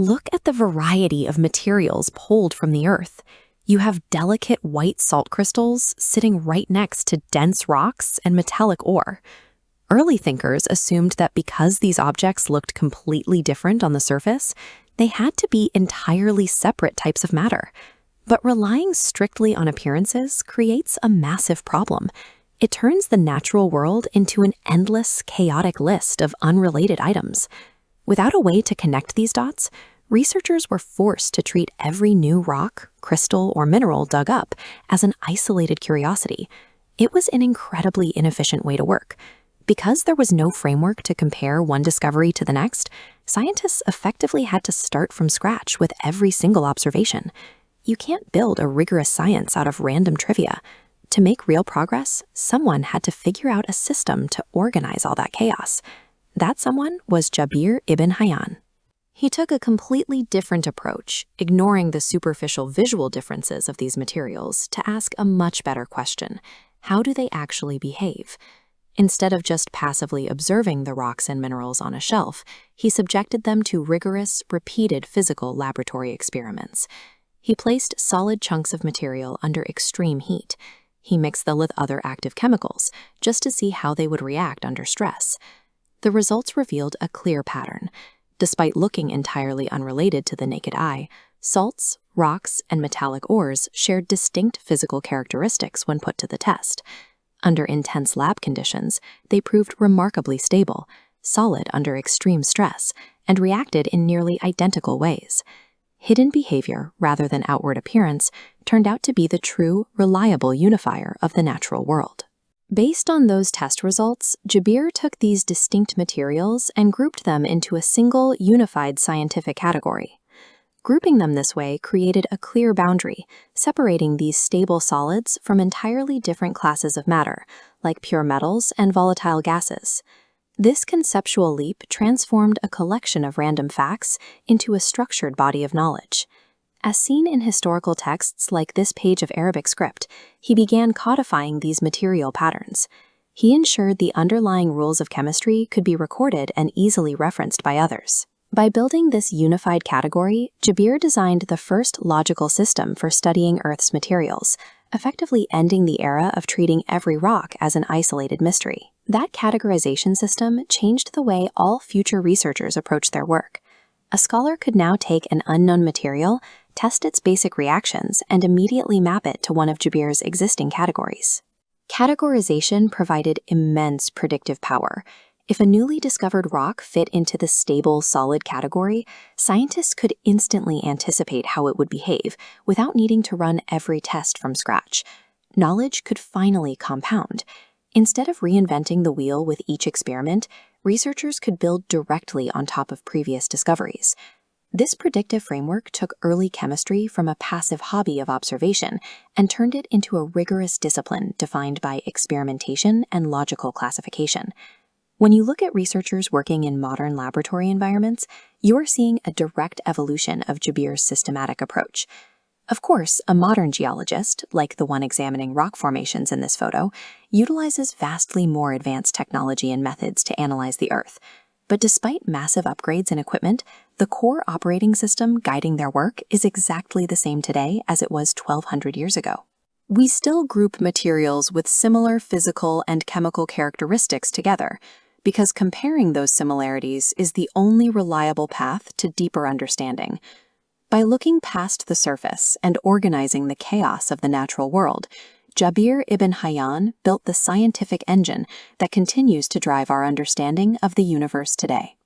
Look at the variety of materials pulled from the Earth. You have delicate white salt crystals sitting right next to dense rocks and metallic ore. Early thinkers assumed that because these objects looked completely different on the surface, they had to be entirely separate types of matter. But relying strictly on appearances creates a massive problem. It turns the natural world into an endless, chaotic list of unrelated items. Without a way to connect these dots, researchers were forced to treat every new rock, crystal, or mineral dug up as an isolated curiosity. It was an incredibly inefficient way to work. Because there was no framework to compare one discovery to the next, scientists effectively had to start from scratch with every single observation. You can't build a rigorous science out of random trivia. To make real progress, someone had to figure out a system to organize all that chaos. That someone was Jabir ibn Hayyan. He took a completely different approach, ignoring the superficial visual differences of these materials to ask a much better question: how do they actually behave? Instead of just passively observing the rocks and minerals on a shelf, he subjected them to rigorous, repeated physical laboratory experiments. He placed solid chunks of material under extreme heat. He mixed them with other active chemicals, just to see how they would react under stress. The results revealed a clear pattern. Despite looking entirely unrelated to the naked eye, salts, rocks, and metallic ores shared distinct physical characteristics when put to the test. Under intense lab conditions, they proved remarkably stable, solid under extreme stress, and reacted in nearly identical ways. Hidden behavior, rather than outward appearance, turned out to be the true, reliable unifier of the natural world. Based on those test results, Jabir took these distinct materials and grouped them into a single, unified scientific category. Grouping them this way created a clear boundary, separating these stable solids from entirely different classes of matter, like pure metals and volatile gases. This conceptual leap transformed a collection of random facts into a structured body of knowledge. As seen in historical texts like this page of Arabic script, he began codifying these material patterns. He ensured the underlying rules of chemistry could be recorded and easily referenced by others. By building this unified category, Jabir designed the first logical system for studying Earth's materials, effectively ending the era of treating every rock as an isolated mystery. That categorization system changed the way all future researchers approached their work. A scholar could now take an unknown material, test its basic reactions, and immediately map it to one of Jabir's existing categories. Categorization provided immense predictive power. If a newly discovered rock fit into the stable, solid category, scientists could instantly anticipate how it would behave without needing to run every test from scratch. Knowledge could finally compound. Instead of reinventing the wheel with each experiment, researchers could build directly on top of previous discoveries. This predictive framework took early chemistry from a passive hobby of observation and turned it into a rigorous discipline defined by experimentation and logical classification. When you look at researchers working in modern laboratory environments, you're seeing a direct evolution of Jabir's systematic approach. Of course, a modern geologist, like the one examining rock formations in this photo, utilizes vastly more advanced technology and methods to analyze the Earth. But despite massive upgrades in equipment, the core operating system guiding their work is exactly the same today as it was 1,200 years ago. We still group materials with similar physical and chemical characteristics together, because comparing those similarities is the only reliable path to deeper understanding. By looking past the surface and organizing the chaos of the natural world, Jabir ibn Hayyan built the scientific engine that continues to drive our understanding of the universe today.